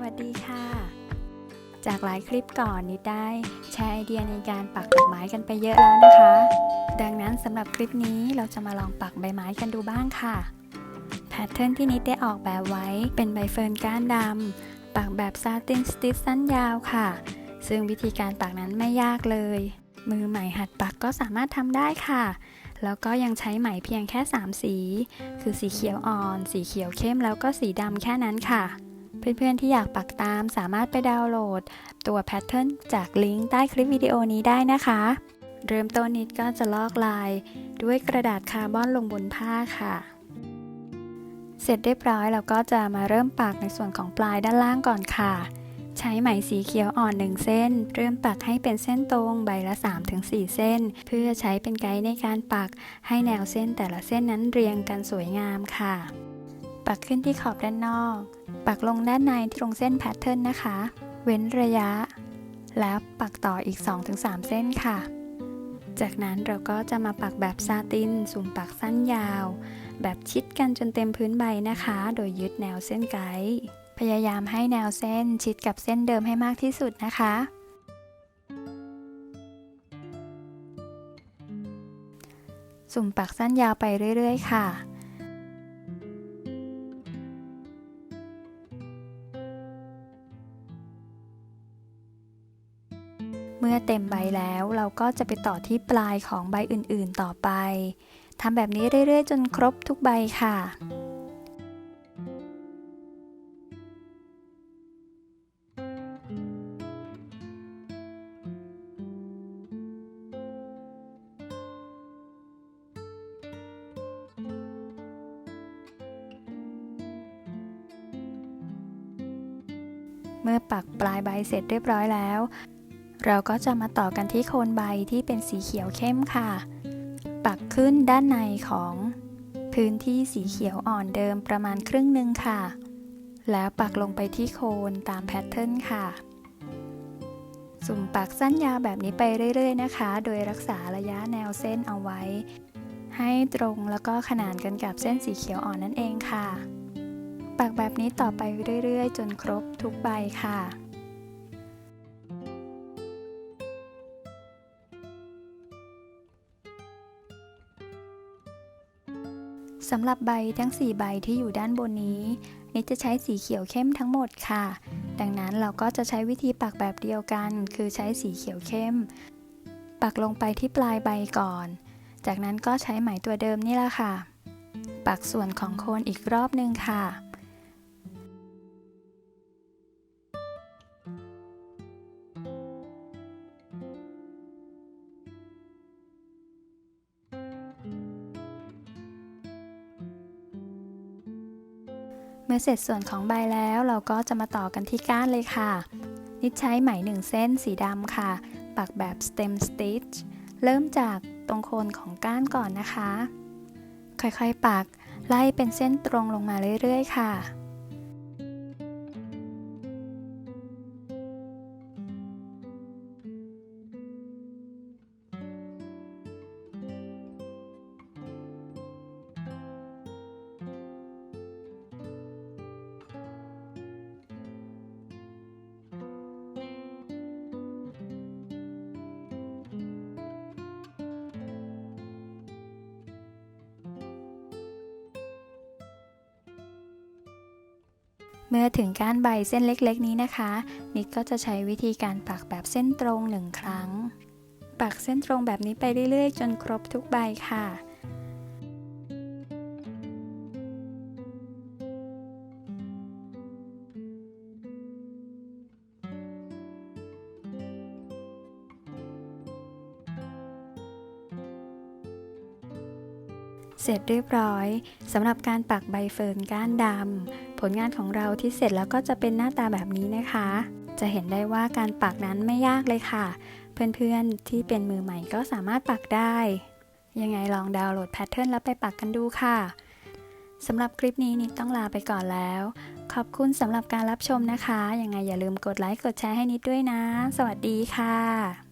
วัสดีค่ะจากหลายคลิปก่อนนิดได้แชร์ไอเดียในการปักดอกไม้กันไปเยอะแล้วนะคะดังนั้นสำหรับคลิปนี้เราจะมาลองปักใบไม้กันดูบ้างค่ะแพทเทิร์นที่นิดได้ออกแบบไว้เป็นใบเฟิร์นก้านดำปักแบบซาตินสติชสั้นยาวค่ะซึ่งวิธีการปักนั้นไม่ยากเลยมือใหม่หัดปักก็สามารถทำได้ค่ะแล้วก็ยังใช้ไหมเพียงแค่3สีคือสีเขียวอ่อนสีเขียวเข้มแล้วก็สีดำแค่นั้นค่ะเพื่อนๆที่อยากปักตามสามารถไปดาวน์โหลดตัวแพทเทิร์นจากลิงก์ใต้คลิปวิดีโอนี้ได้นะคะเริ่มต้นนิดก็จะลอกลายด้วยกระดาษคาร์บอนลงบนผ้าค่ะเสร็จเรียบร้อยเราก็จะมาเริ่มปักในส่วนของปลายด้านล่างก่อนค่ะใช้ไหมสีเขียวอ่อน1เส้นเริ่มปักให้เป็นเส้นตรงใบละ 3-4 เส้นเพื่อใช้เป็นไกด์ในการปักให้แนวเส้นแต่ละเส้นนั้นเรียงกันสวยงามค่ะปักขึ้นที่ขอบด้านนอกปักลงด้านในตรงเส้นแพทเทิร์นนะคะเว้นระยะแล้วปักต่ออีก 2-3 เส้นค่ะจากนั้นเราก็จะมาปักแบบซาตินสุ่มปักสั้นยาวแบบชิดกันจนเต็มพื้นใบนะคะโดยยึดแนวเส้นไกด์พยายามให้แนวเส้นชิดกับเส้นเดิมให้มากที่สุดนะคะสุ่มปักสั้นยาวไปเรื่อยๆค่ะเมื่อเต็มใบแล้วเราก็จะไปต่อที่ปลายของใบอื่นๆต่อไปทำแบบนี้เรื่อยๆจนครบทุกใบค่ะเมื่อปักปลายใบเสร็จเรียบร้อยแล้วเราก็จะมาต่อกันที่โคนใบที่เป็นสีเขียวเข้มค่ะปักขึ้นด้านในของพื้นที่สีเขียวอ่อนเดิมประมาณครึ่งหนึ่งค่ะแล้วปักลงไปที่โคนตามแพทเทิร์นค่ะสุ่มปักสั้นยาวแบบนี้ไปเรื่อยๆนะคะโดยรักษาระยะแนวเส้นเอาไว้ให้ตรงแล้วก็ขนานกันกับเส้นสีเขียวอ่อนนั่นเองค่ะปักแบบนี้ต่อไปเรื่อยๆจนครบทุกใบค่ะสำหรับใบทั้ง4ใบที่อยู่ด้านบนนี้นิดจะใช้สีเขียวเข้มทั้งหมดค่ะดังนั้นเราก็จะใช้วิธีปักแบบเดียวกันคือใช้สีเขียวเข้มปักลงไปที่ปลายใบก่อนจากนั้นก็ใช้ไหมตัวเดิมนี่แหละค่ะปักส่วนของโคนอีกรอบนึงค่ะเมื่อเสร็จส่วนของใบแล้วเราก็จะมาต่อกันที่ก้านเลยค่ะนิดใช้ไหม1เส้นสีดำค่ะปักแบบ stem stitch เริ่มจากตรงโคนของก้านก่อนนะคะค่อยๆปักไล่เป็นเส้นตรงลงมาเรื่อยๆค่ะเมื่อถึงก้านใบเส้นเล็กๆนี้นะคะนิดก็จะใช้วิธีการปักแบบเส้นตรง1ครั้งปักเส้นตรงแบบนี้ไปเรื่อยๆจนครบทุกใบค่ะเสร็จเรียบร้อยสำหรับการปักใบเฟิร์นก้านดำผลงานของเราที่เสร็จแล้วก็จะเป็นหน้าตาแบบนี้นะคะจะเห็นได้ว่าการปักนั้นไม่ยากเลยค่ะเพื่อนๆที่เป็นมือใหม่ก็สามารถปักได้ยังไงลองดาวน์โหลดแพทเทิร์นแล้วไปปักกันดูค่ะสำหรับคลิปนี้นิดต้องลาไปก่อนแล้วขอบคุณสำหรับการรับชมนะคะยังไงอย่าลืมกดไลค์กดแชร์ให้นิดด้วยนะสวัสดีค่ะ